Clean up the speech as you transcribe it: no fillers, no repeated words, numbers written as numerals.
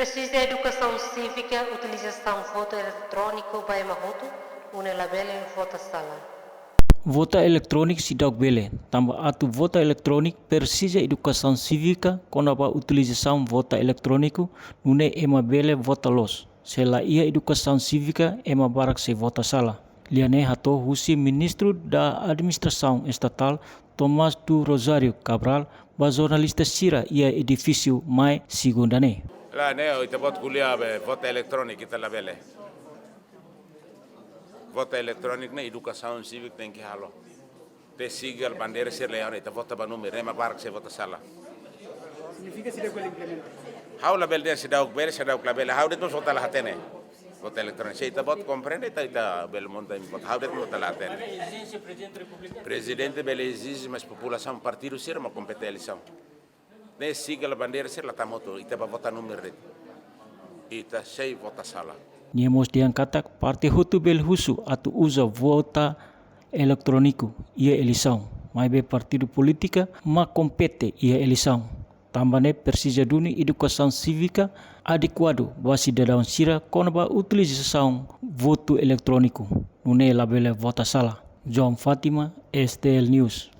Precisa educação cívica, utilização voto eletrônico, vai mahoto, unelabele vota sala. Vota eletrônico sidak bele, tambah atu vota eletrônico precisa educação cívica quando a utilização vota eletrônico nune ema bele vota los. Sela ia educação cívica ema barak se vota sala. Liane hato husi ministro da administração estatal Tomás do Rosário Cabral ba jornalista sira ia edifício mai segundane. Lá né, ita bot kuliah vota eletrônico ita labele. Vota eletrônico na educação cívica tem que halo. Te siga a bandeira ser leão ita vota ba número, ema barak se vota sala. Significa se deu implementa. How la bel se dau bel se dau labele, how det nos vota la hatene. Vota eletrônico, se ita bot compreende ita bel monta im vota, how det vota la hatene. Presidente bel exige mas população partido ser uma competente eleição. Ne siga a bandeira ser la tamoto, ita ba vota número. Ita sei vota sala. Niemos diangkatak parti Hutu bel husu atu usa vota eletrônico ia eleição. Mai be partido política ma compete ia eleição. Tambane precisa duni educação cívica adequado ba cidadão sira quando ba utilização voto eletrônico. Nune labele vota sala. João Fátima, STL News.